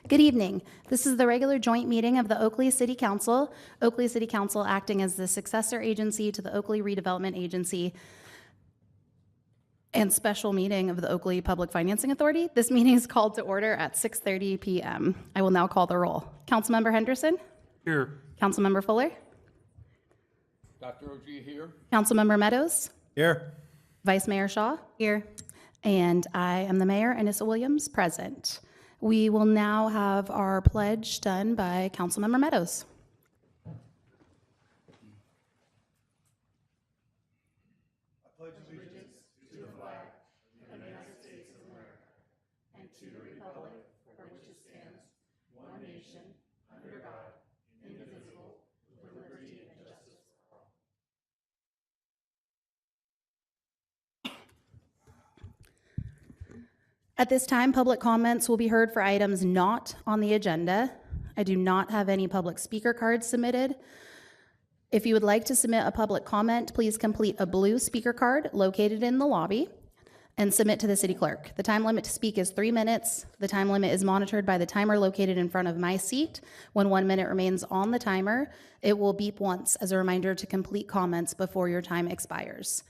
Good evening. This is the regular joint meeting of the Oakley City Council. Oakley City Council acting as the successor agency to the Oakley Redevelopment Agency and special meeting of the Oakley Public Financing Authority. This meeting is called to order at 6:30 p.m. I will now call the roll. Councilmember Henderson? Here. Councilmember Fuller? Dr. O.G. here. Councilmember Meadows? Here. Vice Mayor Shaw? Here. And I am the mayor, Anissa Williams, present. We will now have our pledge done by Councilmember Meadows. I pledge allegiance to the flag of the United States of America and to the republic for which it stands, one nation, under God, indivisible, with liberty and justice for all. At this time, public comments will be heard for items not on the agenda. I do not have any public speaker cards submitted. If you would like to submit a public comment, please complete a blue speaker card located in the lobby and submit to the city clerk. The time limit to speak is 3 minutes. The time limit is monitored by the timer located in front of my seat. When 1 minute remains on the timer, it will beep once as a reminder to complete comments before your time expires.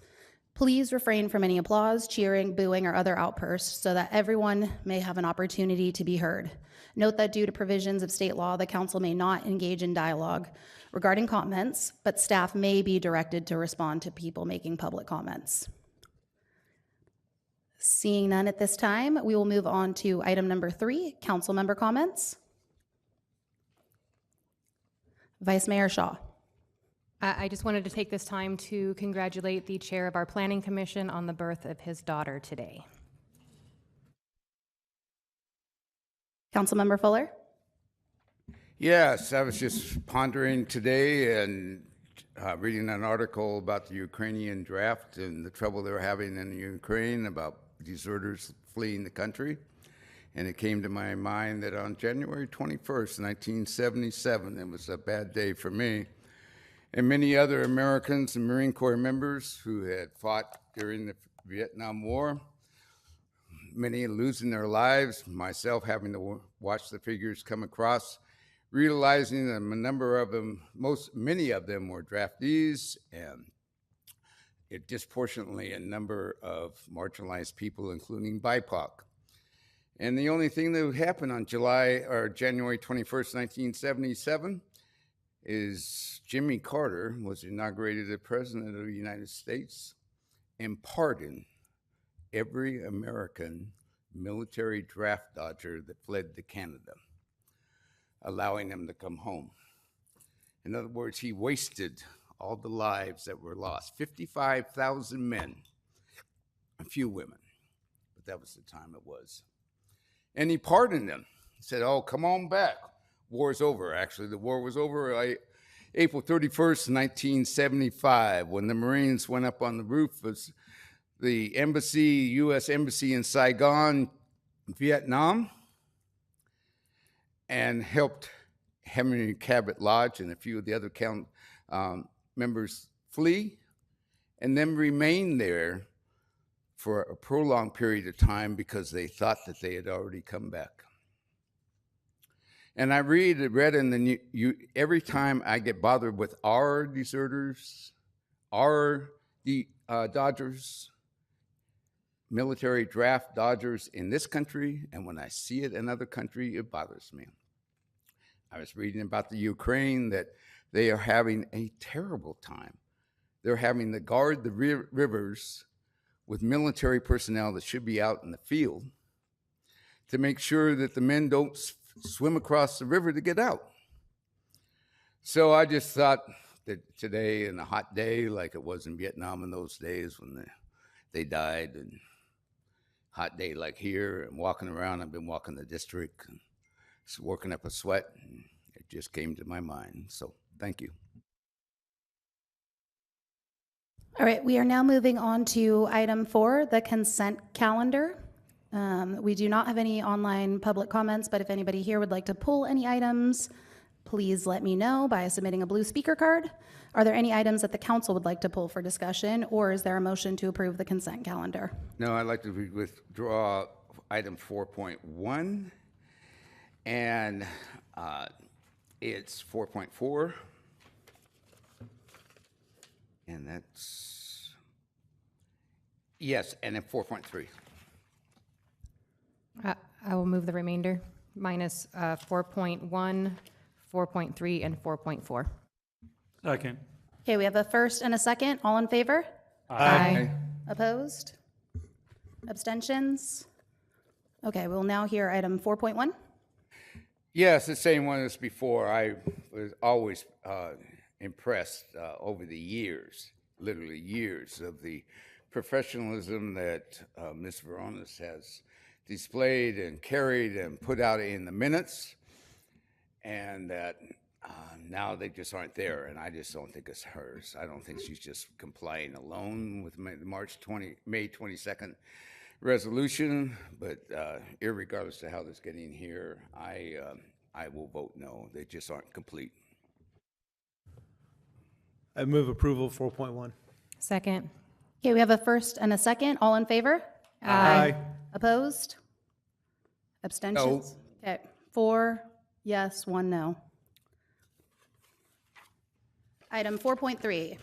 Please refrain from any applause, cheering, booing, or other outbursts so that everyone may have an opportunity to be heard. Note that due to provisions of state law, the council may not engage in dialogue regarding comments, but staff may be directed to respond to people making public comments. Seeing none at this time, we will move on to item number 3, council member comments. Vice Mayor Shaw. I just wanted to take this time to congratulate the chair of our planning commission on the birth of his daughter today. Councilmember Fuller. Yes, I was just pondering today and reading an article about the Ukrainian draft and the trouble they're having in Ukraine about deserters fleeing the country. And it came to my mind that on January 21st, 1977, it was a bad day for me and many other Americans and Marine Corps members who had fought during the Vietnam War, many losing their lives, myself having to watch the figures come across, realizing that a number of them, many of them were draftees, and it disproportionately a number of marginalized people, including BIPOC. And the only thing that would happen on January 21st, 1977, is Jimmy Carter was inaugurated as President of the United States and pardoned every American military draft dodger that fled to Canada, allowing them to come home. In other words, he wasted all the lives that were lost. 55,000 men, a few women, but that was the time it was. And he pardoned them. He said, oh, come on back. War's over, actually. The war was over April 31st, 1975, when the Marines went up on the roof of the embassy, U.S. Embassy in Saigon, Vietnam, and helped Henry Cabot Lodge and a few of the other members flee, and then remain there for a prolonged period of time because they thought that they had already come back. And I read in the news, every time I get bothered with our deserters, our dodgers, military draft dodgers in this country, and when I see it in another country, it bothers me. I was reading about the Ukraine that they are having a terrible time. They're having to guard the rivers with military personnel that should be out in the field to make sure that the men don't swim across the river to get out. So I just thought that today, in a hot day like it was in Vietnam in those days when they died, and hot day like here, and walking around, I've been walking the district, and working up a sweat, and it just came to my mind. So thank you. All right, we are now moving on to item 4, the consent calendar. We do not have any online public comments, but if anybody here would like to pull any items, please let me know by submitting a blue speaker card. Are there any items that the council would like to pull for discussion, or is there a motion to approve the consent calendar? No, I'd like to withdraw item 4.1 And it's 4.4. And that's, yes, and then 4.3. I will move the remainder, minus 4.1, 4.3, and 4.4. Second. Okay, we have a first and a second. All in favor? Aye. Opposed? Abstentions? Okay, we'll now hear item 4.1. Yes, the same one as before. I was always impressed over the years, literally years, of the professionalism that Ms. Veronis has displayed and carried and put out in the minutes, and that now they just aren't there, and I just don't think it's hers. I don't think she's just complying alone with May 22nd resolution, but irregardless of how this getting here, I will vote no. They just aren't complete. I move approval of 4.1. Second. Okay, we have a first and a second. All in favor? Aye. Opposed? Abstentions? Okay, 4 yes, 1 no. Item 4.3.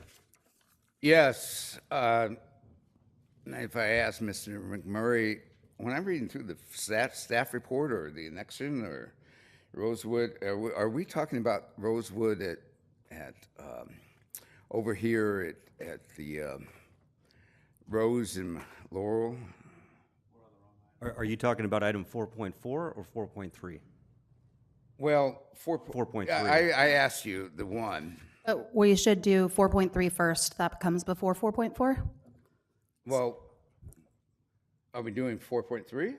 Yes, if I ask Mr. McMurray, when I'm reading through the staff report or the annexation or Rosewood, are we talking about Rosewood at over here at the Rose and Laurel? Are you talking about item 4.4 or 4.3? Well, 4.3. I asked you the one. We should do 4.3 first. That comes before 4.4? Well, are we doing 4.3?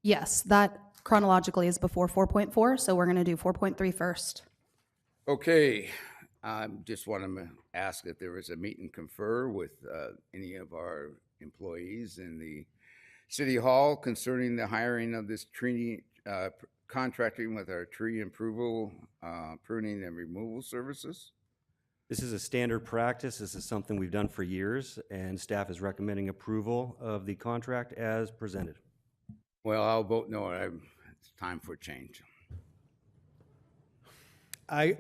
Yes, that chronologically is before 4.4, so we're going to do 4.3 first. Okay, I just want to ask if there was a meet and confer with any of our employees in the City Hall concerning the hiring of this tree, contracting with our tree approval, pruning and removal services. This is a standard practice. This is something we've done for years, and staff is recommending approval of the contract as presented. Well, I'll vote no. It's time for change. I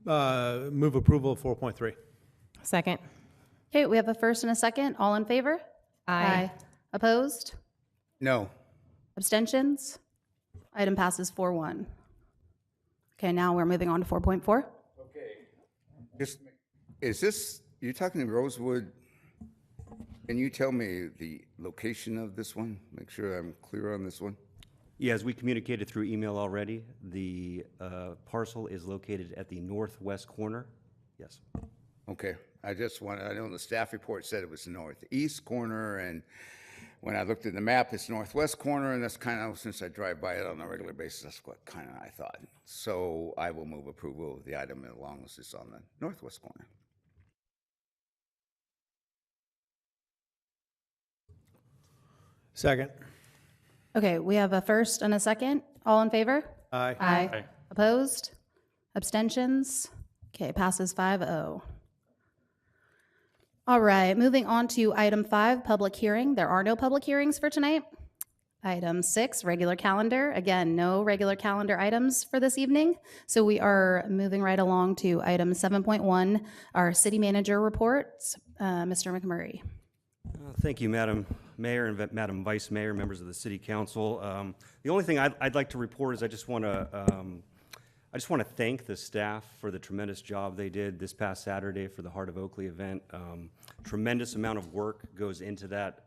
move approval of 4.3. Second. Okay, we have a first and a second. All in favor? Aye. Opposed? No. Abstentions? Item passes 4-1. Okay, now we're moving on to 4.4. Is this, you're talking to Rosewood? Can you tell me the location of this one? Make sure I'm clear on this one. Yeah, as we communicated through email already, the parcel is located at the northwest corner. Yes. Okay, I know the staff report said it was the northeast corner, and when I looked at the map, it's northwest corner, and that's kind of, since I drive by it on a regular basis, that's what kind of I thought. So I will move approval of the item as long as it's on the northwest corner. Second. Okay, we have a first and a second. All in favor? Aye. Aye. Opposed? Abstentions? Okay, passes 5-0. All right, moving on to item 5, public hearing. There are no public hearings for tonight. Item 6, regular calendar. Again, no regular calendar items for this evening. So we are moving right along to item 7.1, our city manager reports. Mr. McMurray. Thank you, Madam Mayor and Madam Vice Mayor, members of the City Council. The only thing I'd like to report is I just want to thank the staff for the tremendous job they did this past Saturday for the Heart of Oakley event. Tremendous amount of work goes into that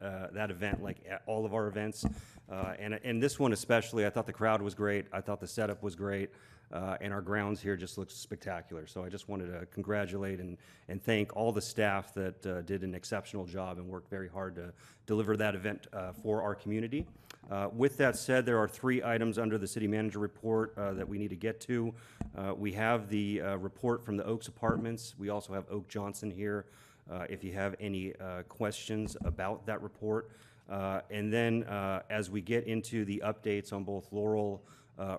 event, like all of our events, and this one especially. I thought the crowd was great. I thought the setup was great. And our grounds here just looked spectacular. So I just wanted to congratulate and thank all the staff that did an exceptional job and worked very hard to deliver that event for our community. With that said, there are 3 items under the city manager report that we need to get to. We have the report from the Oaks Apartments. We also have Oak Johnson here if you have any questions about that report. And then as we get into the updates on both Laurel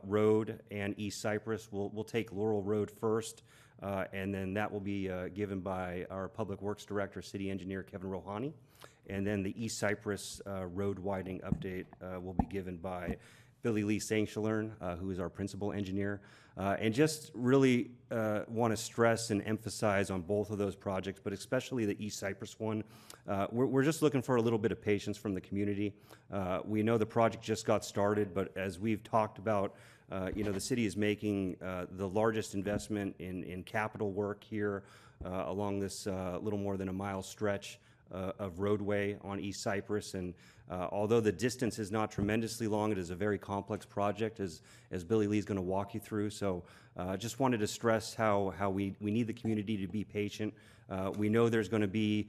Road and East Cypress, we'll take Laurel Road first, and then that will be given by our Public Works Director, City Engineer Kevin Rohani. And then the East Cypress road widening update will be given by Billy Lee Saint-Chalern, who is our principal engineer. And just really want to stress and emphasize on both of those projects, but especially the East Cypress one. We're just looking for a little bit of patience from the community. We know the project just got started, but as we've talked about, the city is making the largest investment in capital work here along this little more than a mile stretch of roadway on East Cypress. And although the distance is not tremendously long, it is a very complex project, as Billy Lee is going to walk you through. So just wanted to stress how we need the community to be patient. We know there's going to be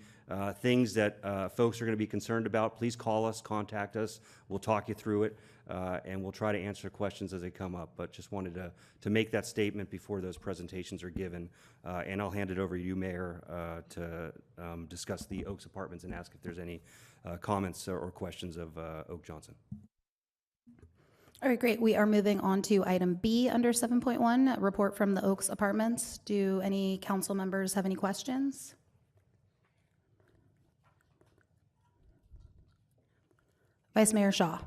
things that folks are going to be concerned about. Please call us, contact us. We'll talk you through it, and we'll try to answer questions as they come up. But just wanted to make that statement before those presentations are given. And I'll hand it over to you, Mayor, to discuss the Oaks Apartments and ask if there's any comments or questions of Oak Johnson. All right, great. We are moving on to item B under 7.1, report from the Oaks Apartments. Do any council members have any questions? Vice Mayor Shaw.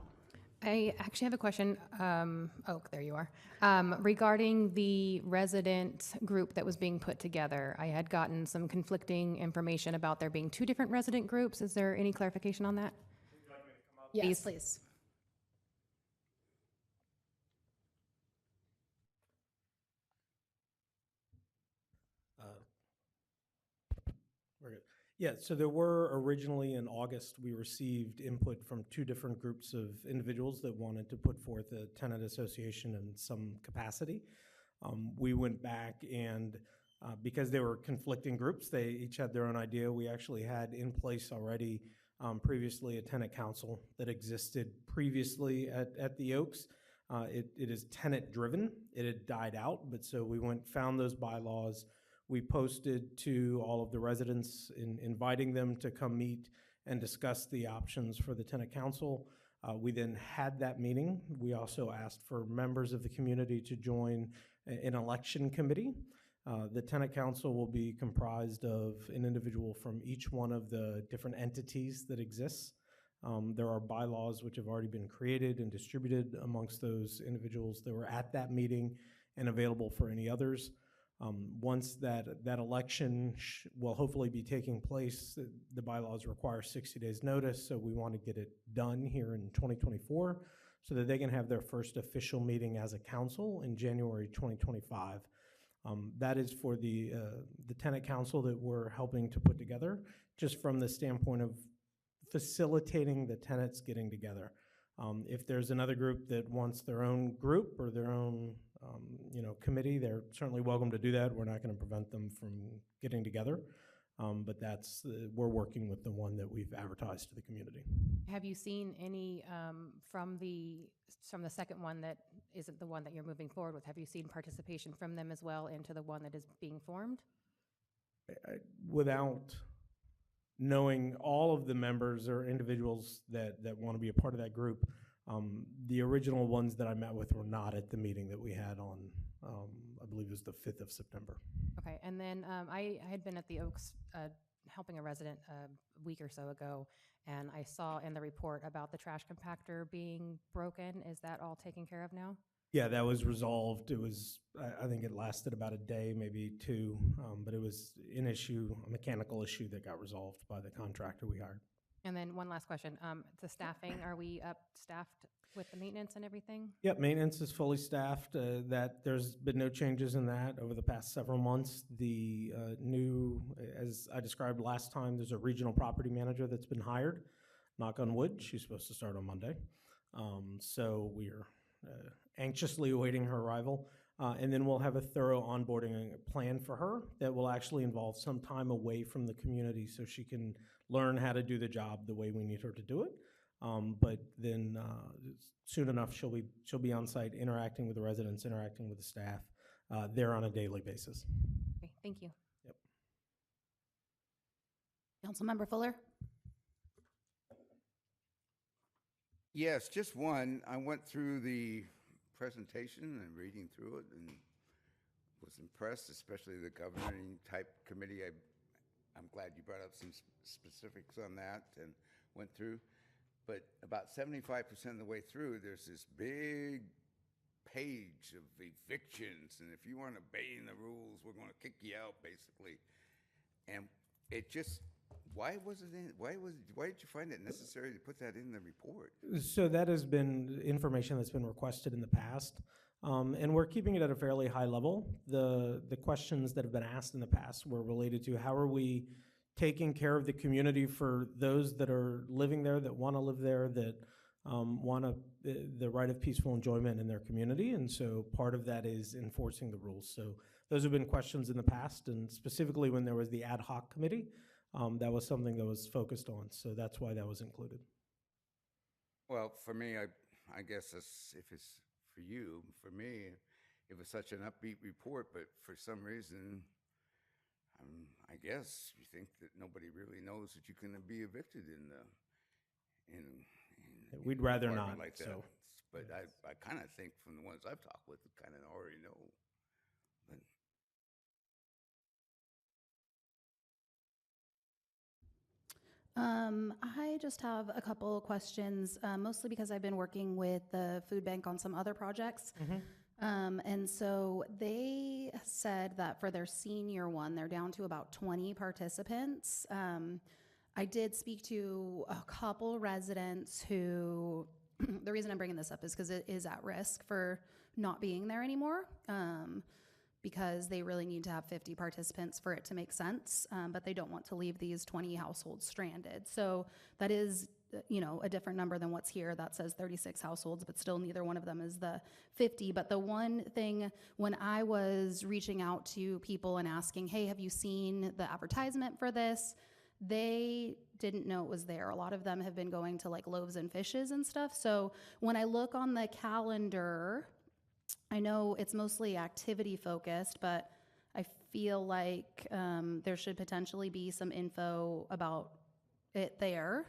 I actually have a question. There you are. Regarding the resident group that was being put together, I had gotten some conflicting information about there being two different resident groups. Is there any clarification on that? Yes, please. We're good. Yeah, so there were originally in August, we received input from two different groups of individuals that wanted to put forth a tenant association in some capacity. We went back and because they were conflicting groups, they each had their own idea. We actually had in place already previously a tenant council that existed previously at the Oaks. It is tenant driven. It had died out, but so we found those bylaws. We posted to all of the residents, inviting them to come meet and discuss the options for the tenant council. We then had that meeting. We also asked for members of the community to join an election committee. The tenant council will be comprised of an individual from each one of the different entities that exists. There are bylaws which have already been created and distributed amongst those individuals that were at that meeting and available for any others. Once that election will hopefully be taking place, the bylaws require 60 days notice, so we want to get it done here in 2024 so that they can have their first official meeting as a council in January 2025. That is for the tenant council that we're helping to put together, just from the standpoint of facilitating the tenants getting together. If there's another group that wants their own group or their own committee, they're certainly welcome to do that. We're not going to prevent them from getting together, but we're working with the one that we've advertised to the community. Have you seen any from the second one that isn't the one that you're moving forward with? Have you seen participation from them as well into the one that is being formed? Without knowing all of the members or individuals that want to be a part of that group, the original ones that I met with were not at the meeting that we had on, I believe it was the 5th of September. Okay, and then I had been at the Oaks helping a resident a week or so ago, and I saw in the report about the trash compactor being broken. Is that all taken care of now? Yeah, that was resolved. It was, I think it lasted about a day, maybe two, but it was a mechanical issue that got resolved by the contractor we hired. And then one last question. The staffing, are we staffed with the maintenance and everything? Yep, maintenance is fully staffed. There's been no changes in that over the past several months. The new, as I described last time, there's a regional property manager that's been hired. Knock on wood, she's supposed to start on Monday. So we're anxiously awaiting her arrival. And then we'll have a thorough onboarding plan for her that will actually involve some time away from the community so she can learn how to do the job the way we need her to do it. But then soon enough, she'll be on site interacting with the residents, interacting with the staff there on a daily basis. Okay, thank you. Yep. Councilmember Fuller? Yes, just one. I went through the presentation and reading through it and was impressed, especially the governing type committee. I'm glad you brought up some specifics on that and went through. But about 75% of the way through, there's this big page of evictions, and if you weren't obeying the rules, we're going to kick you out, basically. And it just, why did you find it necessary to put that in the report? So that has been information that's been requested in the past, and we're keeping it at a fairly high level. The questions that have been asked in the past were related to how are we taking care of the community for those that are living there, that want to live there, that want the right of peaceful enjoyment in their community, and so part of that is enforcing the rules. So those have been questions in the past, and specifically when there was the ad hoc committee, that was something that was focused on, so that's why that was included. Well, for me, I guess if it's for you, for me, it was such an upbeat report, but for some reason, I guess you think that nobody really knows that you can be evicted We'd in an rather apartment not, like that. so. But I kind of think from the ones I've talked with, kind of already know. But I just have a couple of questions, mostly because I've been working with the food bank on some other projects. And so they said that for their senior one, they're down to about 20 participants. I did speak to a couple residents who, the reason I'm bringing this up is because it is at risk for not being there anymore. Because they really need to have 50 participants for it to make sense, but they don't want to leave these 20 households stranded. So that is, a different number than what's here. That says 36 households, but still neither one of them is the 50. But the one thing, when I was reaching out to people and asking, hey, have you seen the advertisement for this? They didn't know it was there. A lot of them have been going to like Loaves and Fishes and stuff. So when I look on the calendar, I know it's mostly activity focused, but I feel like there should potentially be some info about it there,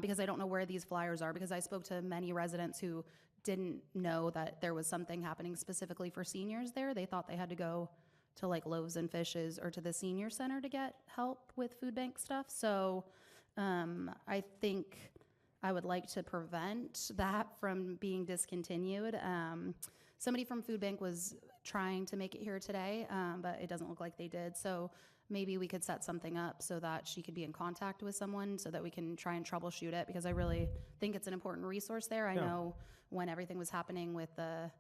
because I don't know where these flyers are, because I spoke to many residents who didn't know that there was something happening specifically for seniors there. They thought they had to go to like Loaves and Fishes or to the senior center to get help with food bank stuff. So I think I would like to prevent that from being discontinued. Somebody from Food Bank was trying to make it here today, but it doesn't look like they did. So maybe we could set something up so that she could be in contact with someone so that we can try and troubleshoot it, because I really think it's an important resource there. I know when everything was happening with the,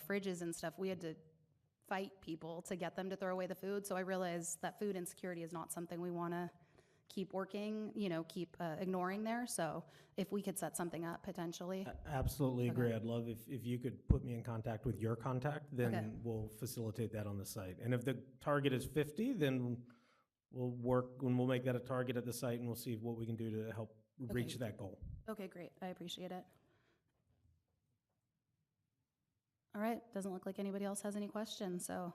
fridges and stuff, we had to fight people to get them to throw away the food. So I realized that food insecurity is not something we want to keep working, keep ignoring there. So if we could set something up potentially. Absolutely agree. I'd love if you could put me in contact with your contact, then we'll facilitate that on the site. And if the target is 50, then we'll make that a target at the site, and we'll see what we can do to help reach that goal. Okay, great. I appreciate it. All right, doesn't look like anybody else has any questions, so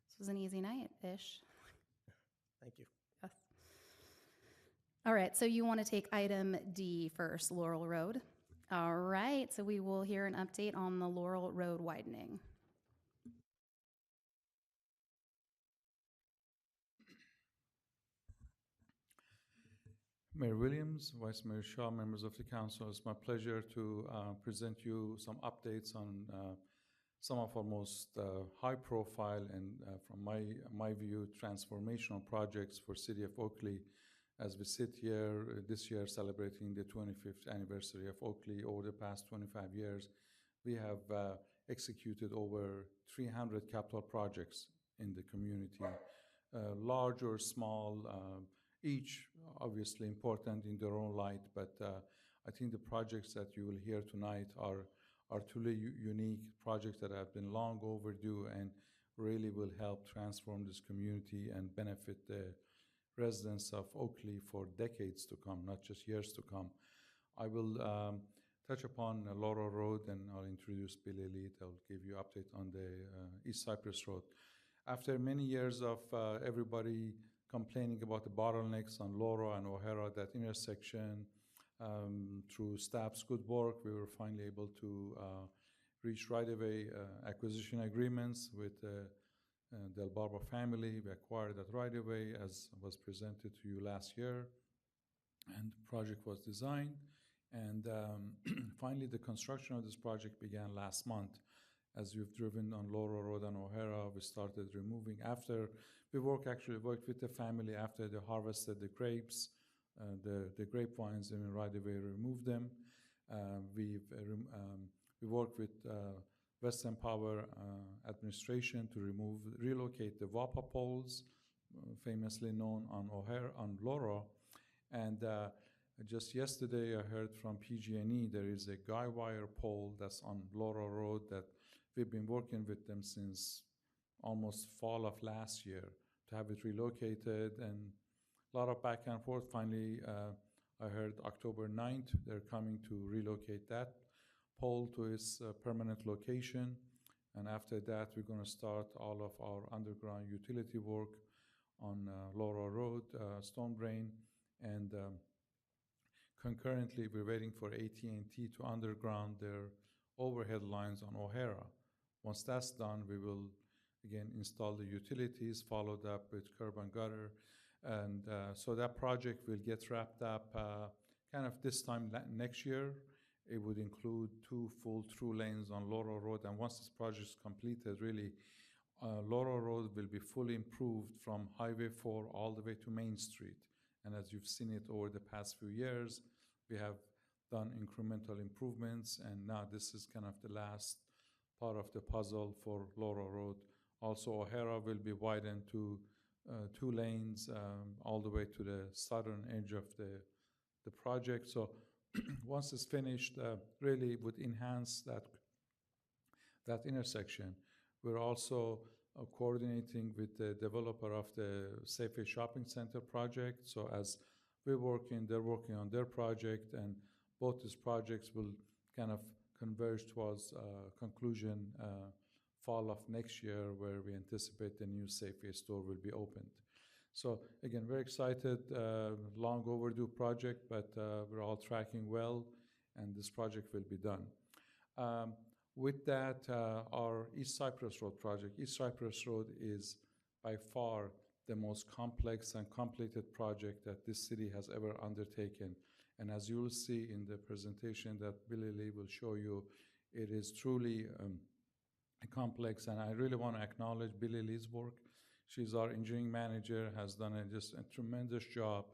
this was an easy night-ish. Thank you. Yes. All right, so you want to take item D first, Laurel Road. All right, so we will hear an update on the Laurel Road widening. Mayor Williams, Vice Mayor Shaw, members of the council, it's my pleasure to present you some updates on some of our most high-profile and, from my view, transformational projects for City of Oakley. As we sit here this year celebrating the 25th anniversary of Oakley, over the past 25 years, we have executed over 300 capital projects in the community, large or small, each obviously important in their own light, but I think the projects that you will hear tonight are truly unique projects that have been long overdue and really will help transform this community and benefit the residents of Oakley for decades to come, not just years to come. I will touch upon Laurel Road, and I'll introduce Billy Lee. I'll give you an update on the East Cypress Road. After many years of everybody complaining about the bottlenecks on Laurel and O'Hara, that intersection, through staff's good work, we were finally able to reach right-of-way acquisition agreements with Del Barba family. We acquired that right-of-way as was presented to you last year, and the project was designed, And finally, the construction of this project began last month. As you've driven on Laurel Road and O'Hara, we started removing after we actually worked with the family after they harvested the grapes, the grapevines, and right away removed them. We worked with Western Power administration to relocate the WAPA poles, famously known on O'Hara, on Laurel. And just yesterday, I heard from PG&E there is a guy wire pole that's on Laurel Road that we've been working with them since almost fall of last year to have it relocated, and a lot of back and forth. Finally, I heard October 9th, they're coming to relocate that pole to its permanent location. And after that, we're going to start all of our underground utility work on Laurel Road, Stone Brain, and concurrently, we're waiting for AT&T to underground their overhead lines on O'Hara. Once that's done, we will again install the utilities, followed up with curb and gutter. And so that project will get wrapped up kind of this time next year. It would include 2 full through lanes on Laurel Road. And once this project is completed, really, Laurel Road will be fully improved from Highway 4 all the way to Main Street. And as you've seen it over the past few years, we have done incremental improvements, and now this is kind of the last part of the puzzle for Laurel Road. Also, O'Hara will be widened to 2 lanes all the way to the southern edge of the project. So once it's finished, really would enhance that intersection. We're also coordinating with the developer of the Safeway Shopping Center project. So as we're working, they're working on their project, and both these projects will kind of converge towards conclusion fall of next year, where we anticipate the new Safeway store will be opened. So again, very excited, long overdue project, but we're all tracking well, and this project will be done. With that, our East Cypress Road project. East Cypress Road is by far the most complex and completed project that this city has ever undertaken. And as you will see in the presentation that Billy Lee will show you, it is truly complex. And I really want to acknowledge Billy Lee's work. She's our engineering manager, has done just a tremendous job,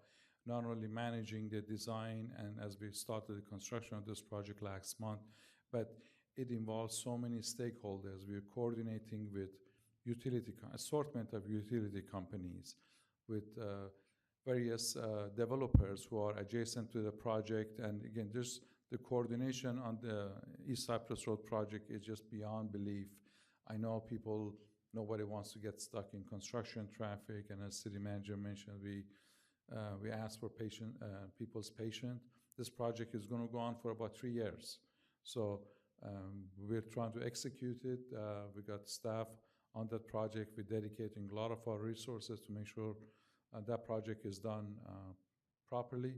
not only managing the design and as we started the construction of this project last month, but it involves so many stakeholders. We're coordinating with assortment of utility companies, with various developers who are adjacent to the project. And again, just the coordination on the East Cypress Road project is just beyond belief. I know nobody wants to get stuck in construction traffic, and as city manager mentioned, we ask for people's patience. This project is going to go on for about 3 years. So we're trying to execute it. We got staff on that project. We're dedicating a lot of our resources to make sure that project is done properly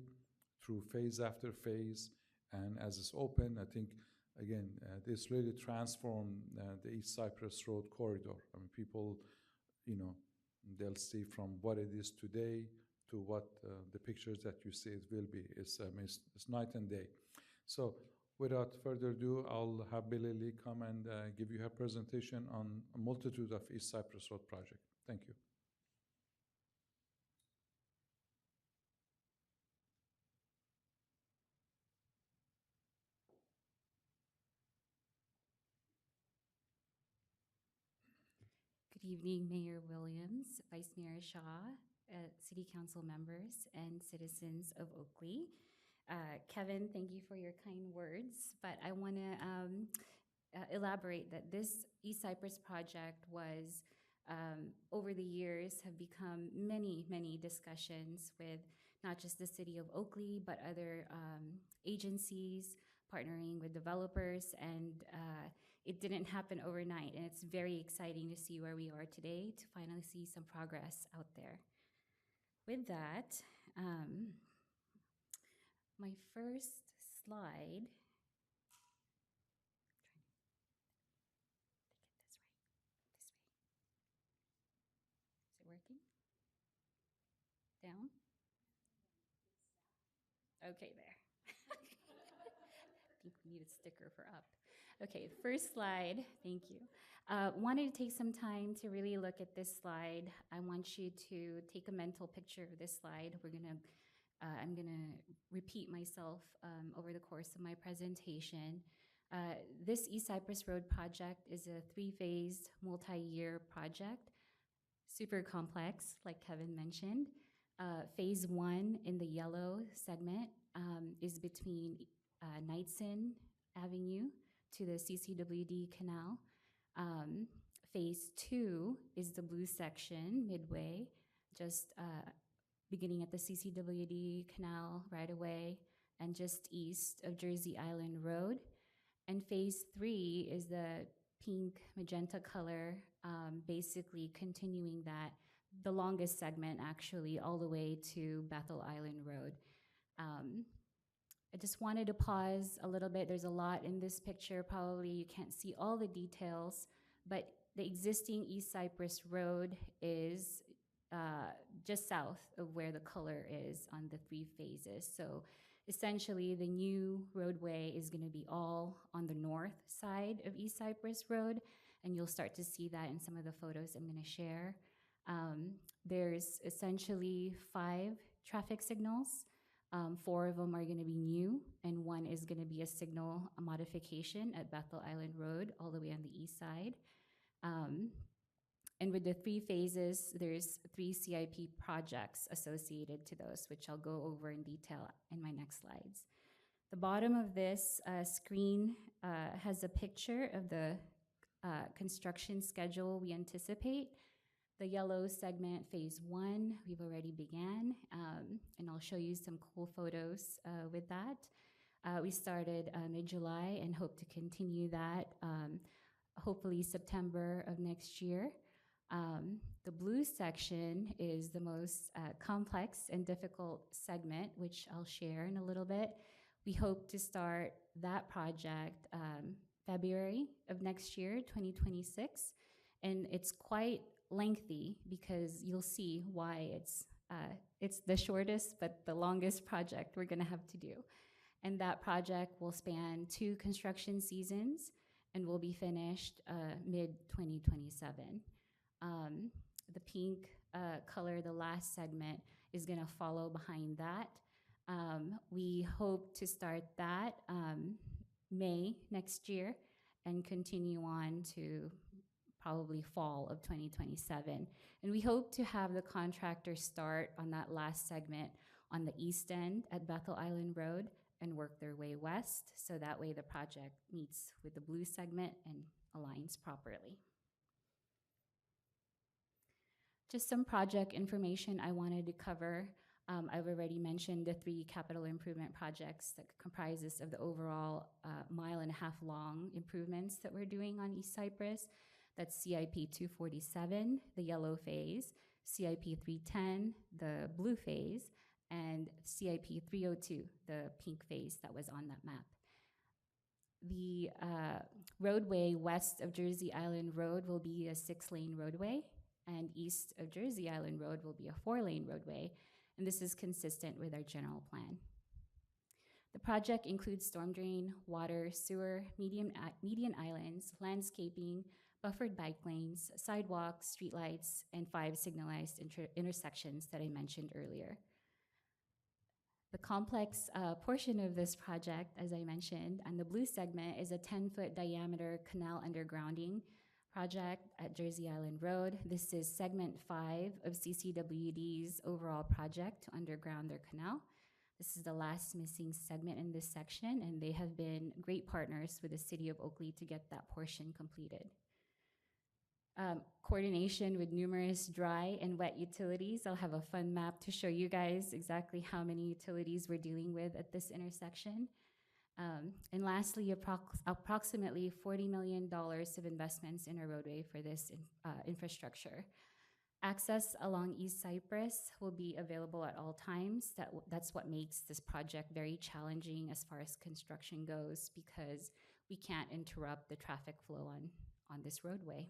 through phase after phase. And as it's open, I think, again, this really transformed the East Cypress Road corridor. I mean, people, they'll see from what it is today to what the pictures that you see it will be. It's night and day. So without further ado, I'll have Billy Lee come and give you her presentation on a multitude of East Cypress Road project. Thank you. Good evening, Mayor Williams, Vice Mayor Shaw, City Council members, and citizens of Oakley. Kevin, thank you for your kind words, but I want to elaborate that this East Cypress project was, over the years, have become many, many discussions with not just the city of Oakley, but other agencies, partnering with developers, and it didn't happen overnight, and it's very exciting to see where we are today, to finally see some progress out there. With that, my first slide, trying to get this right, this way. Is it working? Down? Okay, there. I think we need a sticker for up. Okay, first slide, thank you. Wanted to take some time to really look at this slide. I want you to take a mental picture of this slide. I'm gonna repeat myself over the course of my presentation. This East Cypress Road project is a 3-phased, multi-year project, super complex, like Kevin mentioned. Phase 1 in the yellow segment is between Knightson Avenue to the CCWD Canal. Phase 2 is the blue section midway, just beginning at the CCWD Canal right away and just east of Jersey Island Road. And phase 3 is the pink magenta color, basically continuing that, the longest segment actually, all the way to Bethel Island Road. I just wanted to pause a little bit. There's a lot in this picture. Probably you can't see all the details, but the existing East Cypress Road is just south of where the color is on the 3 phases. So essentially, the new roadway is going to be all on the north side of East Cypress Road, and you'll start to see that in some of the photos I'm going to share. There's essentially 5 traffic signals. 4 of them are going to be new, and 1 is going to be a modification at Bethel Island Road, all the way on the east side. And with the 3 phases, there's 3 CIP projects associated to those, which I'll go over in detail in my next slides. The bottom of this screen has a picture of the construction schedule we anticipate. The yellow segment, phase 1, we've already began, and I'll show you some cool photos with that. We started mid-July and hope to continue that hopefully September of next year. The blue section is the most complex and difficult segment, which I'll share in a little bit. We hope to start that project February of next year, 2026, and it's quite lengthy because you'll see why it's the shortest but the longest project we're going to have to do. And that project will span 2 construction seasons and will be finished mid-2027. The pink color, the last segment, is going to follow behind that. We hope to start that May next year and continue on to probably fall of 2027. And we hope to have the contractor start on that last segment on the east end at Bethel Island Road and work their way west, so that way the project meets with the blue segment and aligns properly. Just some project information I wanted to cover. I've already mentioned the 3 capital improvement projects that comprises of the overall 1.5 mile long improvements that we're doing on East Cypress. That's CIP 247, the yellow phase, CIP 310, the blue phase, and CIP 302, the pink phase that was on that map. The roadway west of Jersey Island Road will be a 6-lane roadway, and east of Jersey Island Road will be a 4-lane roadway, and this is consistent with our general plan. The project includes storm drain, water, sewer, median islands, landscaping, buffered bike lanes, sidewalks, streetlights, and 5 signalized intersections that I mentioned earlier. The complex portion of this project, as I mentioned, and the blue segment is a 10-foot diameter canal undergrounding project at Jersey Island Road. This is segment 5 of CCWD's overall project to underground their canal. This is the last missing segment in this section, and they have been great partners with the city of Oakley to get that portion completed. Coordination with numerous dry and wet utilities. I'll have a fun map to show you guys exactly how many utilities we're dealing with at this intersection. And lastly, approximately $40 million of investments in a roadway for this infrastructure. Access along East Cypress will be available at all times. That's what makes this project very challenging as far as construction goes, because we can't interrupt the traffic flow on this roadway.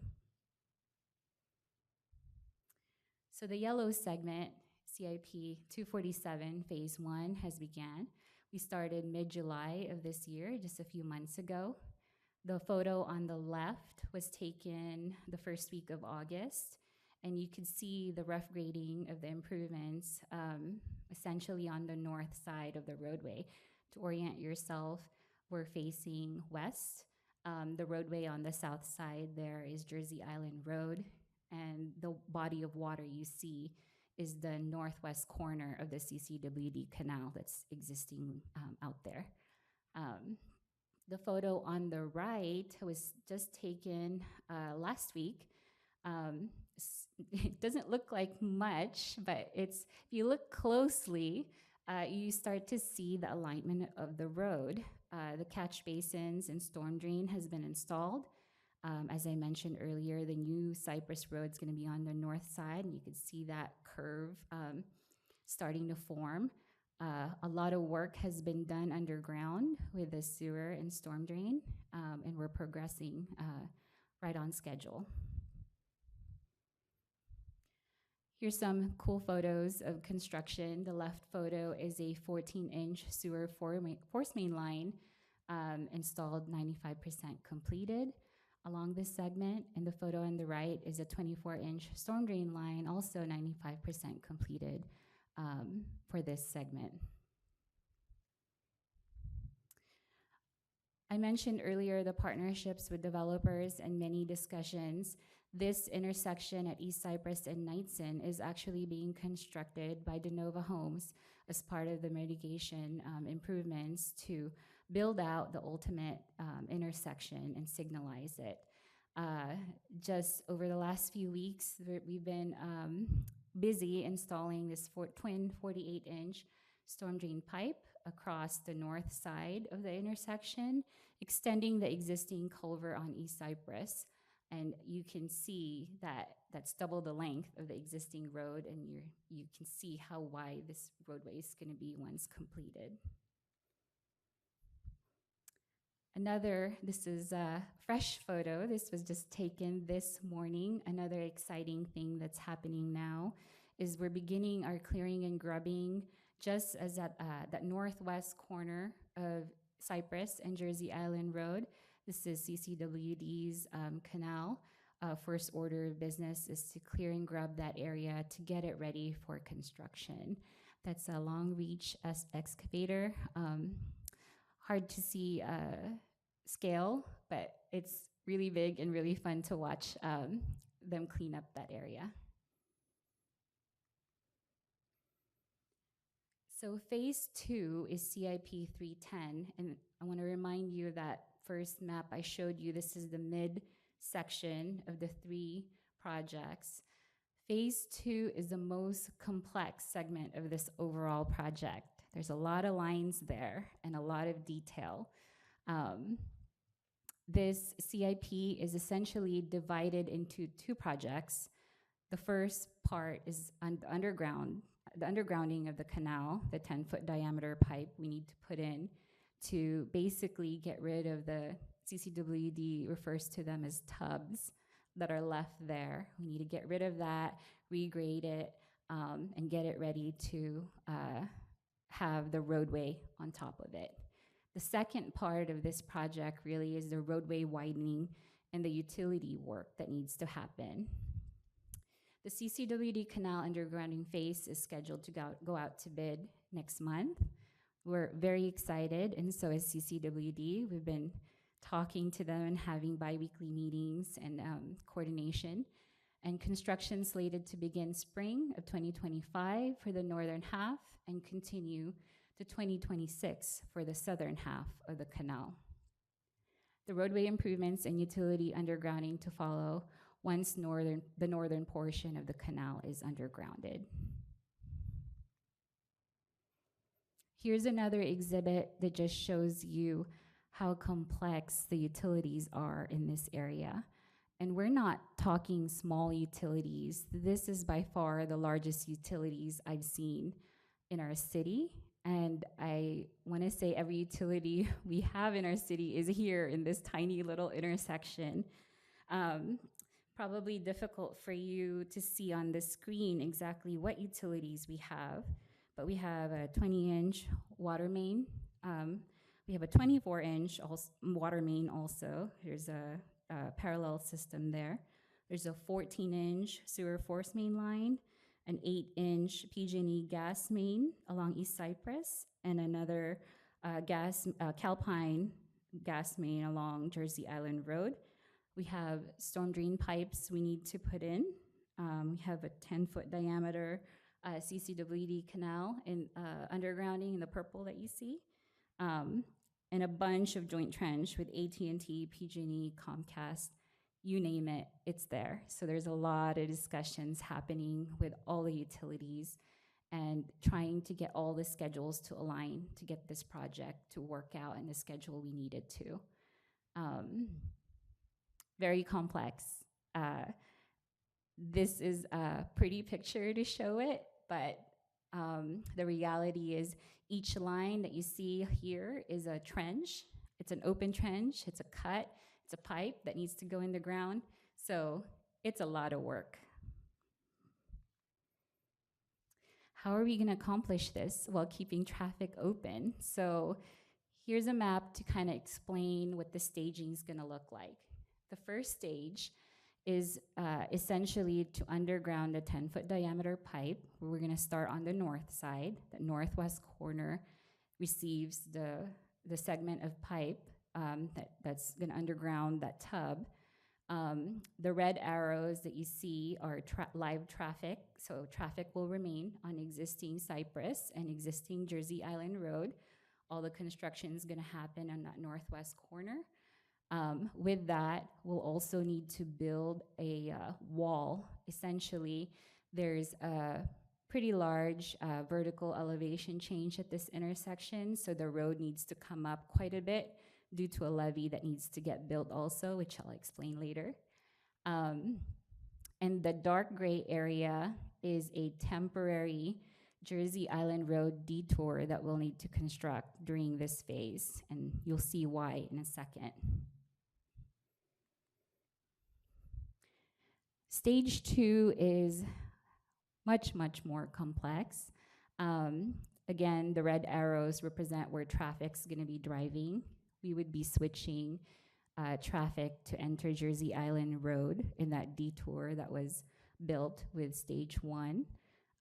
So the yellow segment, CIP 247 phase 1, has began. We started mid-July of this year, just a few months ago. The photo on the left was taken the first week of August, and you could see the rough grading of the improvements essentially on the north side of the roadway. To orient yourself, we're facing west. The roadway on the south side there is Jersey Island Road, and the body of water you see is the northwest corner of the CCWD canal that's existing out there. The photo on the right was just taken last week. It doesn't look like much, but if you look closely, you start to see the alignment of the road. The catch basins and storm drain has been installed. As I mentioned earlier, the new Cypress Road is going to be on the north side, and you can see that curve starting to form. A lot of work has been done underground with the sewer and storm drain, and we're progressing right on schedule. Here's some cool photos of construction. The left photo is a 14-inch sewer force main line installed, 95% completed along this segment. And the photo on the right is a 24-inch storm drain line, also 95% completed for this segment. I mentioned earlier the partnerships with developers and many discussions. This intersection at East Cypress and Knightson is actually being constructed by De Nova Homes as part of the mitigation improvements to build out the ultimate intersection and signalize it. Just over the last few weeks, we've been busy installing this twin 48-inch storm drain pipe across the north side of the intersection, extending the existing culvert on East Cypress. And you can see that that's double the length of the existing road, and you can see how wide this roadway is going to be once completed. This is a fresh photo. This was just taken this morning. Another exciting thing that's happening now is we're beginning our clearing and grubbing just as at that northwest corner of Cypress and Jersey Island Road. This is CCWD's canal. First order of business is to clear and grub that area to get it ready for construction. That's a long reach excavator. Hard to see scale, but it's really big and really fun to watch them clean up that area. So phase 2 is CIP 310, and I want to remind you that first map I showed you, this is the mid section of the 3 projects. Phase 2 is the most complex segment of this overall project. There's a lot of lines there and a lot of detail. This CIP is essentially divided into 2 projects. The first part is the undergrounding of the canal, the 10-foot diameter pipe we need to put in to basically get rid of the CCWD refers to them as tubs that are left there. We need to get rid of that, regrade it, and get it ready to have the roadway on top of it. The second part of this project really is the roadway widening and the utility work that needs to happen. The CCWD canal undergrounding phase is scheduled to go out to bid next month. We're very excited, and so is CCWD. We've been talking to them and having bi-weekly meetings and coordination. And construction slated to begin spring of 2025 for the northern half and continue to 2026 for the southern half of the canal. The roadway improvements and utility undergrounding to follow once the northern portion of the canal is undergrounded. Here's another exhibit that just shows you how complex the utilities are in this area. And we're not talking small utilities. This is by far the largest utilities I've seen in our city. And I want to say every utility we have in our city is here in this tiny little intersection. Probably difficult for you to see on the screen exactly what utilities we have, but we have a 20-inch water main. We have a 24-inch water main also. There's a parallel system there. There's a 14-inch sewer force main line, an 8-inch PG&E gas main along East Cypress, and another Calpine gas main along Jersey Island Road. We have storm drain pipes we need to put in. We have a 10-foot diameter CCWD canal in undergrounding in the purple that you see, and a bunch of joint trench with AT&T, PG&E, Comcast, you name it, it's there. So there's a lot of discussions happening with all the utilities and trying to get all the schedules to align to get this project to work out in the schedule we needed to. Very complex. This is a pretty picture to show it, but the reality is each line that you see here is a trench. It's an open trench, it's a cut, it's a pipe that needs to go in the ground. So it's a lot of work. How are we gonna accomplish this while keeping traffic open? So here's a map to kind of explain what the staging is gonna look like. The first stage is essentially to underground a 10-foot diameter pipe. We're gonna start on the north side. The northwest corner receives the segment of pipe that's gonna underground that tub. The red arrows that you see are live traffic, so traffic will remain on existing Cypress and existing Jersey Island Road. All the construction is gonna happen on that northwest corner. With that, we'll also need to build a wall. Essentially, there's a pretty large vertical elevation change at this intersection, so the road needs to come up quite a bit due to a levee that needs to get built also, which I'll explain later. And the dark gray area is a temporary Jersey Island Road detour that we'll need to construct during this phase, and you'll see why in a second. Stage 2 is much, much more complex. Again, the red arrows represent where traffic's gonna be driving. We would be switching traffic to enter Jersey Island Road in that detour that was built with stage 1.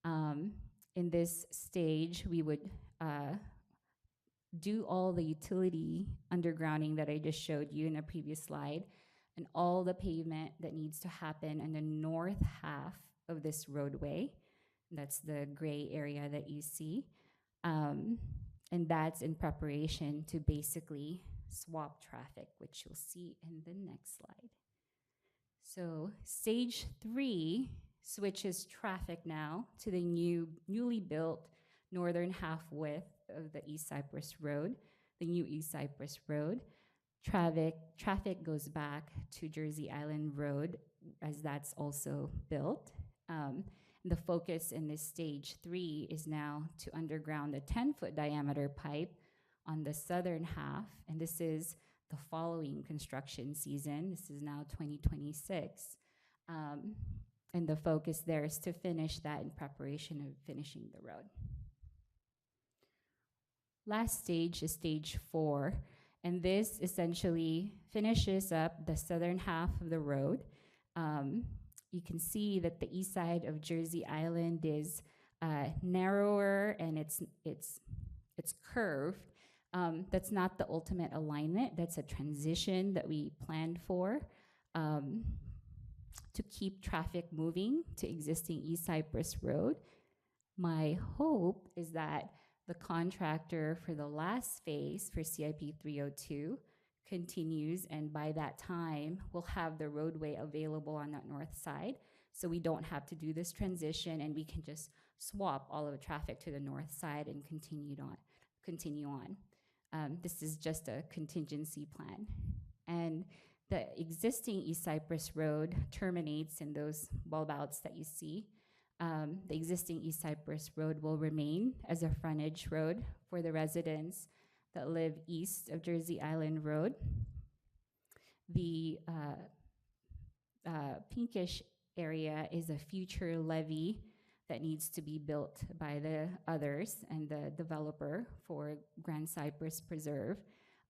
In this stage, we would do all the utility undergrounding that I just showed you in a previous slide, and all the pavement that needs to happen in the north half of this roadway. That's the gray area that you see. And that's in preparation to basically swap traffic, which you'll see in the next slide. So stage 3 switches traffic now to the newly built northern half width of the East Cypress Road, the new East Cypress Road. Traffic goes back to Jersey Island Road as that's also built. The focus in this stage 3 is now to underground a 10-foot diameter pipe on the southern half, and this is the following construction season. This is now 2026. And the focus there is to finish that in preparation of finishing the road. Last stage is stage 4, and this essentially finishes up the southern half of the road. You can see that the east side of Jersey Island is narrower and it's curved. That's not the ultimate alignment. That's a transition that we planned for to keep traffic moving to existing East Cypress Road. My hope is that the contractor for the last phase for CIP 302 continues, and by that time, we'll have the roadway available on that north side, so we don't have to do this transition, and we can just swap all of the traffic to the north side and continue on. This is just a contingency plan. And the existing East Cypress Road terminates in those bulb outs that you see. The existing East Cypress Road will remain as a frontage road for the residents that live east of Jersey Island Road. The pinkish area is a future levee that needs to be built by the others and the developer for Grand Cypress Preserve.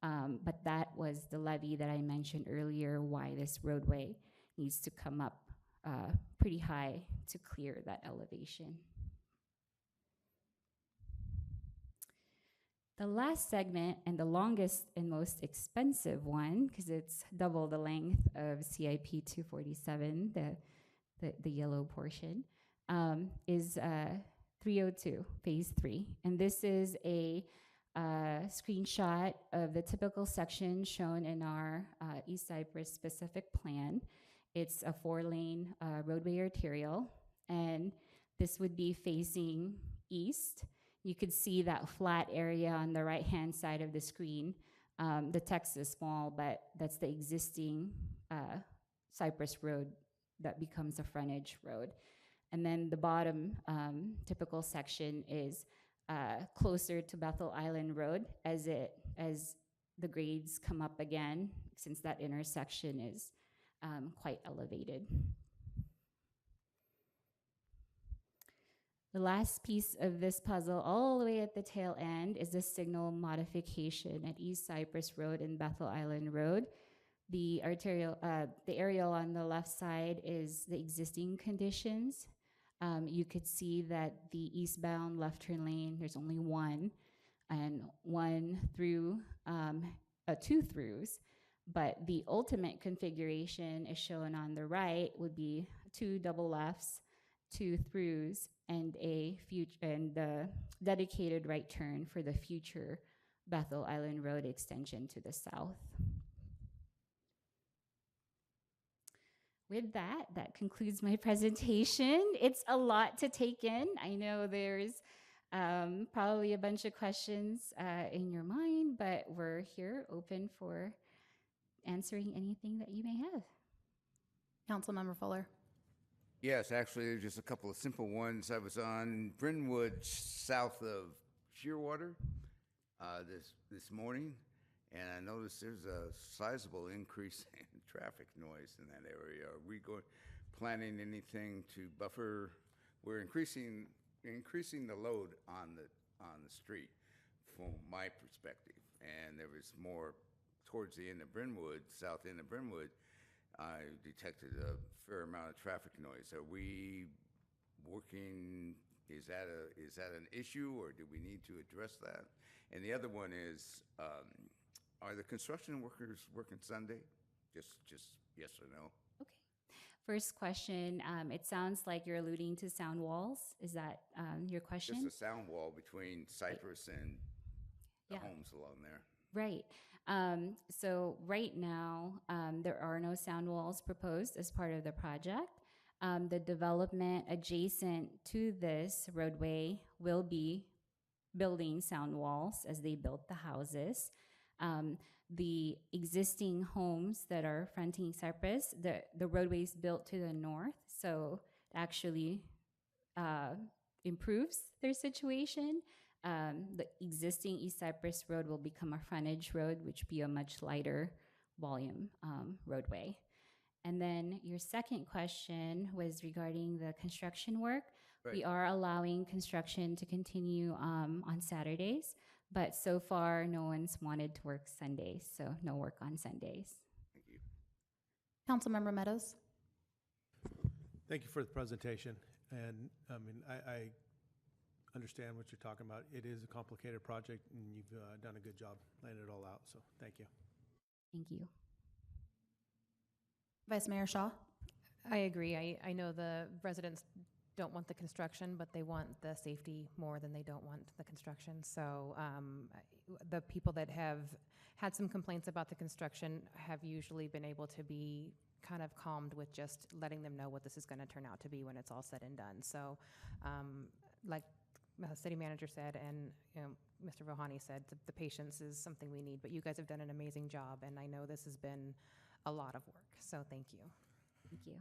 But that was the levee that I mentioned earlier, why this roadway needs to come up pretty high to clear that elevation. The last segment, and the longest and most expensive one, because it's double the length of CIP 247, the yellow portion, is 302, phase 3. And this is a screenshot of the typical section shown in our East Cypress specific plan. It's a 4-lane roadway arterial, and this would be facing east. You could see that flat area on the right-hand side of the screen. The text is small, but that's the existing Cypress Road that becomes a frontage road. And then the bottom typical section is closer to Bethel Island Road as the grades come up again, since that intersection is quite elevated. The last piece of this puzzle, all the way at the tail end, is the signal modification at East Cypress Road and Bethel Island Road. The aerial on the left side is the existing conditions. You could see that the eastbound left turn lane, there's only one, and one through, two throughs. But the ultimate configuration is shown on the right would be 2 double lefts, 2 throughs, and a dedicated right turn for the future Bethel Island Road extension to the south. With that, that concludes my presentation. It's a lot to take in. I know there's probably a bunch of questions in your mind, but we're here open for answering anything that you may have. Councilmember Fuller. Yes, actually, just a couple of simple ones. I was on Brynwood, south of Shearwater, this morning, and I noticed there's a sizable increase in traffic noise in that area. Are we planning anything to buffer? We're increasing the load on the street, from my perspective, and there was more towards the end of Brynwood, south end of Brynwood. I detected a fair amount of traffic noise. Are we working, is that an issue, or do we need to address that? And the other one is, are the construction workers working Sunday? Just yes or no? Okay. First question, it sounds like you're alluding to sound walls. Is that your question? Just a sound wall between Cypress and the Yeah. homes along there. Right. So right now, there are no sound walls proposed as part of the project. The development adjacent to this roadway will be building sound walls as they built the houses. The existing homes that are fronting Cypress, the roadway's built to the north, so it actually improves their situation. The existing East Cypress Road will become a frontage road, which will be a much lighter volume roadway. And then your second question was regarding the construction work. Right. We are allowing construction to continue on Saturdays, but so far no one's wanted to work Sundays, so no work on Sundays. Thank you. Councilmember Meadows. Thank you for the presentation. And I mean, I understand what you're talking about. It is a complicated project, and you've done a good job laying it all out, so thank you. Thank you. Vice Mayor Shaw. I agree. I know the residents don't want the construction, but they want the safety more than they don't want the construction. So the people that have had some complaints about the construction have usually been able to be kind of calmed with just letting them know what this is going to turn out to be when it's all said and done. So like the city manager said, and Mr. Vohani said, the patience is something we need, but you guys have done an amazing job, and I know this has been a lot of work, so thank you. Thank you.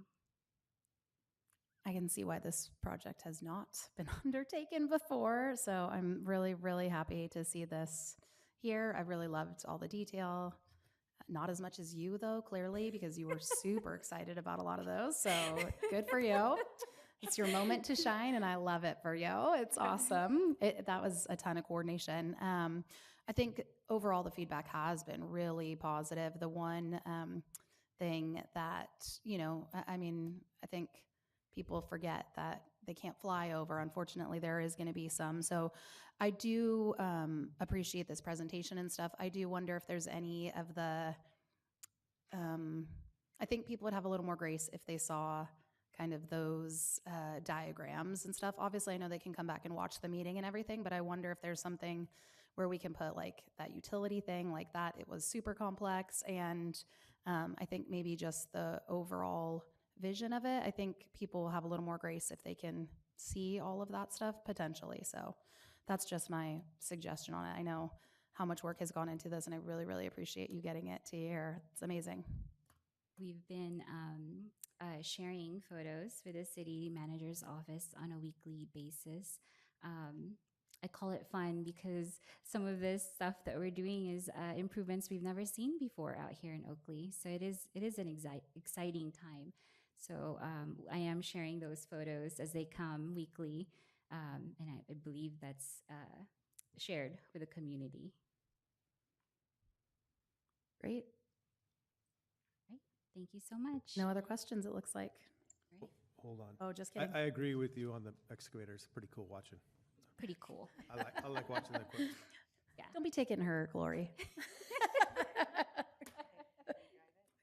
I can see why this project has not been undertaken before, so I'm really, really happy to see this here. I really loved all the detail. Not as much as you, though, clearly, because you were super excited about a lot of those, so good for you. It's your moment to shine, and I love it for you. It's awesome. That was a ton of coordination. I think overall the feedback has been really positive. The one thing that, I mean, I think people forget that they can't fly over. Unfortunately, there is going to be some. So I do appreciate this presentation and stuff. I do wonder if there's any of the, I think people would have a little more grace if they saw kind of those diagrams and stuff. Obviously, I know they can come back and watch the meeting and everything, but I wonder if there's something where we can put like that utility thing like that. It was super complex, and I think maybe just the overall vision of it, I think people will have a little more grace if they can see all of that stuff potentially. So that's just my suggestion on it. I know how much work has gone into this, and I really, really appreciate you getting it to here. It's amazing. We've been sharing photos for the city manager's office on a weekly basis. I call it fun because some of this stuff that we're doing is improvements we've never seen before out here in Oakley. So it is an exciting time. So I am sharing those photos as they come weekly, and I believe that's shared with the community. Great. Right. Thank you so much. No other questions, it looks like. Right. Hold on. Oh, just kidding. I agree with you on the excavator. It's pretty cool watching. Pretty cool. I like watching the equipment. Yeah. Don't be taking her glory.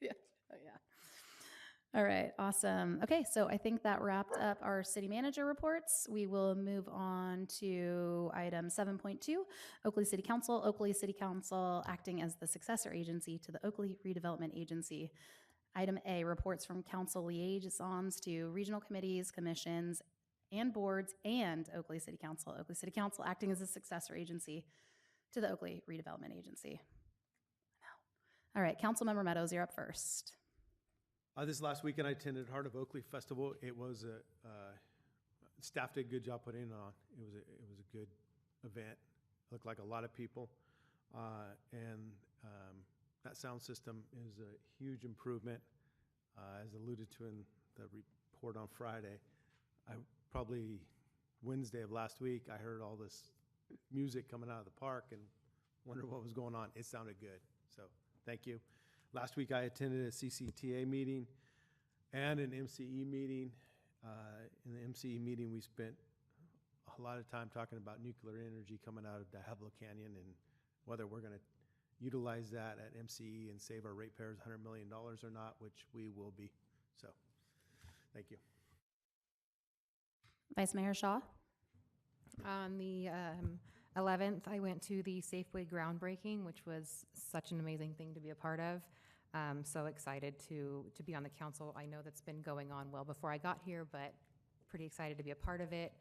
Yeah. Oh, yeah. All right. Awesome. Okay. So I think that wrapped up our city manager reports. We will move on to item 7.2, Oakley City Council. Oakley City Council acting as the successor agency to the Oakley Redevelopment Agency. Item A, reports from council liaisons to regional committees, commissions, and boards, and Oakley City Council. Oakley City Council acting as a successor agency to the Oakley Redevelopment Agency. All right, Councilmember Meadows, you're up first. This last weekend, I attended Heart of Oakley Festival. It was staff did a good job putting it on. It was a good event. Looked like a lot of people, and that sound system is a huge improvement, as alluded to in the report on Friday. Probably Wednesday of last week, I heard all this music coming out of the park and wondered what was going on. It sounded good, so thank you. Last week, I attended a CCTA meeting and an MCE meeting. In the MCE meeting, we spent a lot of time talking about nuclear energy coming out of Diablo Canyon and whether we're going to utilize that at MCE and save our ratepayers $100 million or not, which we will be. So, thank you. Vice Mayor Shaw. On the 11th, I went to the Safeway groundbreaking, which was such an amazing thing to be a part of. So excited to be on the council. I know that's been going on well before I got here, but pretty excited to be a part of it.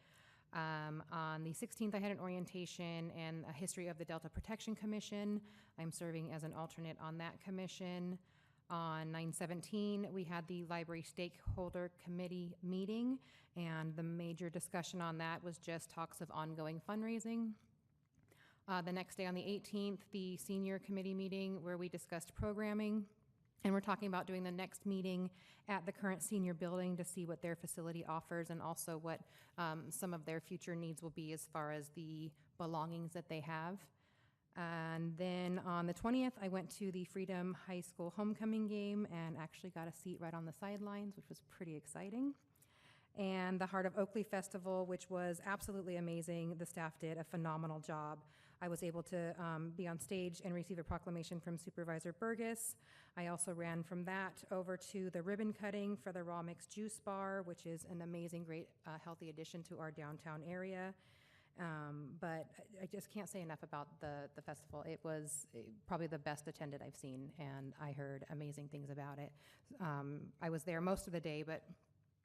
On the 16th, I had an orientation and a history of the Delta Protection Commission. I'm serving as an alternate on that commission. On 9/17, we had the Library Stakeholder Committee meeting, and the major discussion on that was just talks of ongoing fundraising. The next day on the 18th, the Senior Committee meeting where we discussed programming, and we're talking about doing the next meeting at the current senior building to see what their facility offers and also what some of their future needs will be as far as the belongings that they have. And then on the 20th, I went to the Freedom High School homecoming game and actually got a seat right on the sidelines, which was pretty exciting. And the Heart of Oakley Festival, which was absolutely amazing. The staff did a phenomenal job. I was able to be on stage and receive a proclamation from Supervisor Burgess. I also ran from that over to the ribbon cutting for the Raw Mixed Juice Bar, which is an amazing, great, healthy addition to our downtown area. But I just can't say enough about the festival. It was probably the best attended I've seen, and I heard amazing things about it. I was there most of the day, but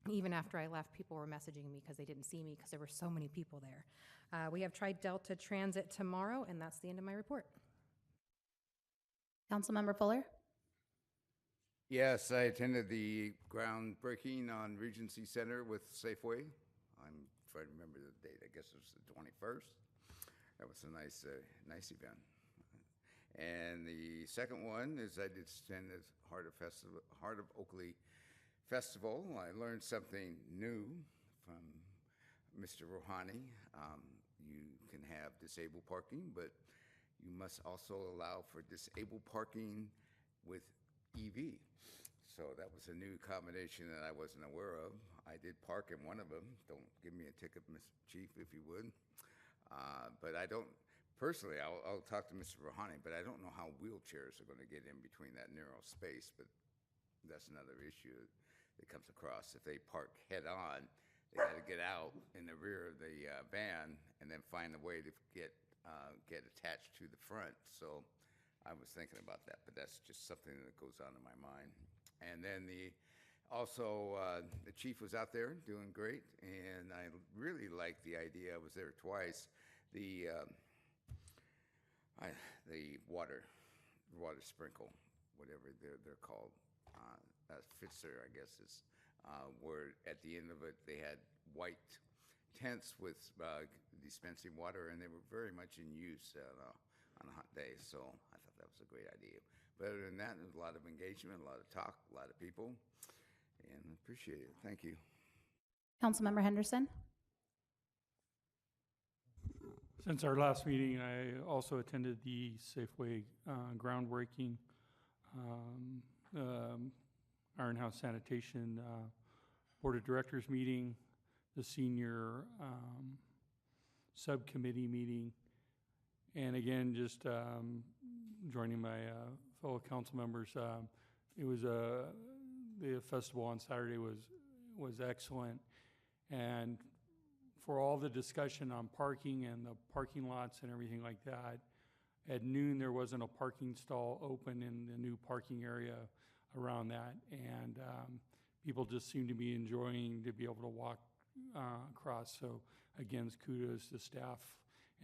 even after I left, people were messaging me because they didn't see me because there were so many people there. We have Tri-Delta Transit tomorrow, and that's the end of my report. Councilmember Fuller. Yes, I attended the groundbreaking on Regency Center with Safeway. I'm trying to remember the date. I guess it was the 21st. That was a nice event. And the second one is I did attend the Heart of Oakley Festival. I learned something new from Mr. Rouhani. You can have disabled parking, but you must also allow for disabled parking with EV. So that was a new combination that I wasn't aware of. I did park in one of them. Don't give me a ticket, Mr. Chief, if you would. But I don't, personally, I'll talk to Mr. Rouhani, but I don't know how wheelchairs are going to get in between that narrow space, but that's another issue that comes across. If they park head-on, they got to get out in the rear of the van and then find a way to get attached to the front. So I was thinking about that, but that's just something that goes on in my mind. And then the chief was out there doing great, and I really liked the idea. I was there twice. The water sprinkle, whatever they're called, Fitzer, I guess is where at the end of it they had white tents with dispensing water, and they were very much in use on a hot day. So I thought that was a great idea. But other than that, there was a lot of engagement, a lot of talk, a lot of people, and I appreciate it. Thank you. Councilmember Henderson? Since our last meeting, I also attended the Safeway groundbreaking, Iron House Sanitation Board of Directors meeting, the senior subcommittee meeting, and again, just joining my fellow council members. It was the festival on Saturday was excellent, and for all the discussion on parking and the parking lots and everything like that, at noon there wasn't a parking stall open in the new parking area around that, and people just seemed to be enjoying to be able to walk across. So again, kudos to staff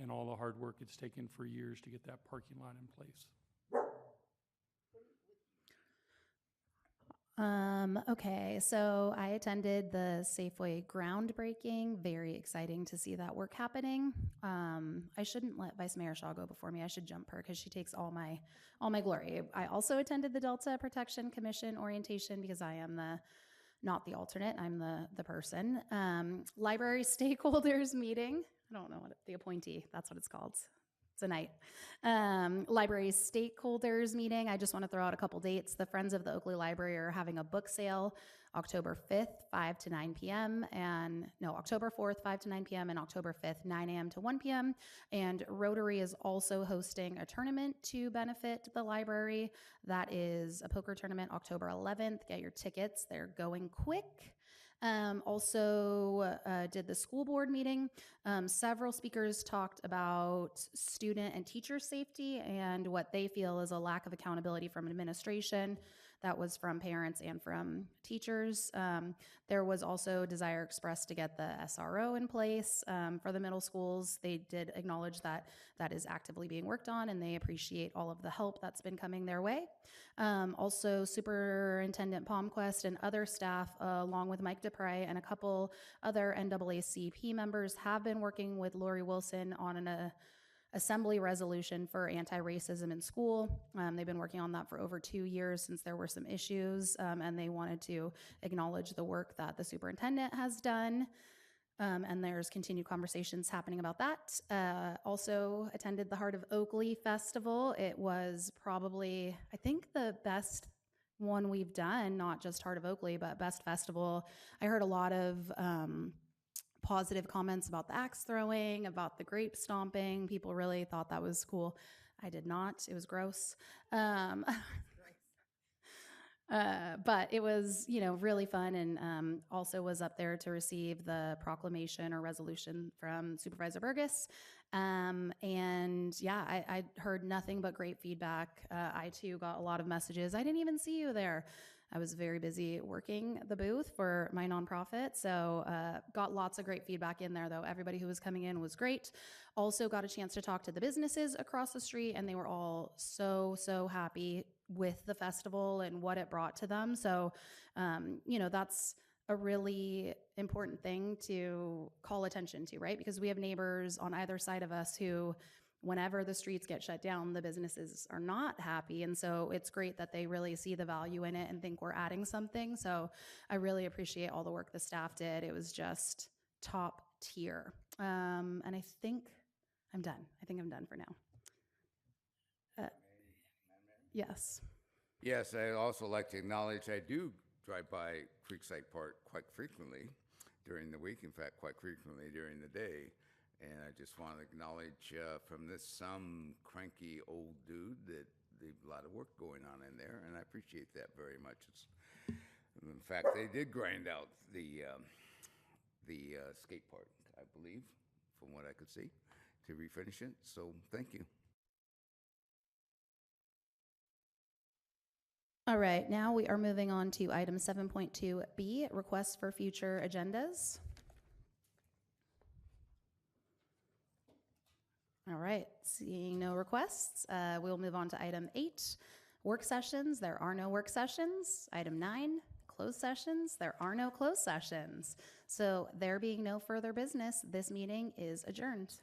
and all the hard work it's taken for years to get that parking lot in place. Okay, so I attended the Safeway groundbreaking. Very exciting to see that work happening. I shouldn't let Vice Mayor Shaw go before me. I should jump her because she takes all my glory. I also attended the Delta Protection Commission orientation because I am not the alternate, I'm the person. Library stakeholders meeting. I don't know what the appointee, that's what it's called. Tonight. Library stakeholders meeting. I just want to throw out a couple dates. The Friends of the Oakley Library are having a book sale October 5th, 5 to 9 p.m. October 4th, 5 to 9 p.m. and October 5th, 9 a.m. to 1 p.m. And Rotary is also hosting a tournament to benefit the library. That is a poker tournament October 11th. Get your tickets. They're going quick. Also did the school board meeting. Several speakers talked about student and teacher safety and what they feel is a lack of accountability from administration. That was from parents and from teachers. There was also desire expressed to get the SRO in place for the middle schools. They did acknowledge that that is actively being worked on, and they appreciate all of the help that's been coming their way. Also, Superintendent Palmquist and other staff, along with Mike Dupre and a couple other NAACP members, have been working with Lori Wilson on an assembly resolution for anti-racism in school. They've been working on that for over 2 years since there were some issues, and they wanted to acknowledge the work that the superintendent has done. And there's continued conversations happening about that. Also attended the Heart of Oakley Festival. It was probably, I think, the best one we've done, not just Heart of Oakley, but best festival. I heard a lot of positive comments about the axe throwing, about the grape stomping. People really thought that was cool. I did not. It was gross. But it was, really fun, and also was up there to receive the proclamation or resolution from Supervisor Burgess. And yeah, I heard nothing but great feedback. I too got a lot of messages. I didn't even see you there. I was very busy working the booth for my nonprofit, so got lots of great feedback in there, though. Everybody who was coming in was great. Also got a chance to talk to the businesses across the street, and they were all so happy with the festival and what it brought to them. So, that's a really important thing to call attention to, right? Because we have neighbors on either side of us who, whenever the streets get shut down, the businesses are not happy. And so it's great that they really see the value in it and think we're adding something. So I really appreciate all the work the staff did. It was just top tier. And I think I'm done. I think I'm done for now. Yes. Yes, I'd also like to acknowledge I do drive by Creekside Park quite frequently during the week, in fact, quite frequently during the day. And I just want to acknowledge from this some cranky old dude that there's a lot of work going on in there, and I appreciate that very much. In fact, they did grind out the skate park, I believe, from what I could see, to refinish it. So thank you. All right, now we are moving on to item 7.2B, requests for future agendas. All right, seeing no requests, we'll move on to item 8, work sessions. There are no work sessions. Item 9, closed sessions. There are no closed sessions. So there being no further business, this meeting is adjourned.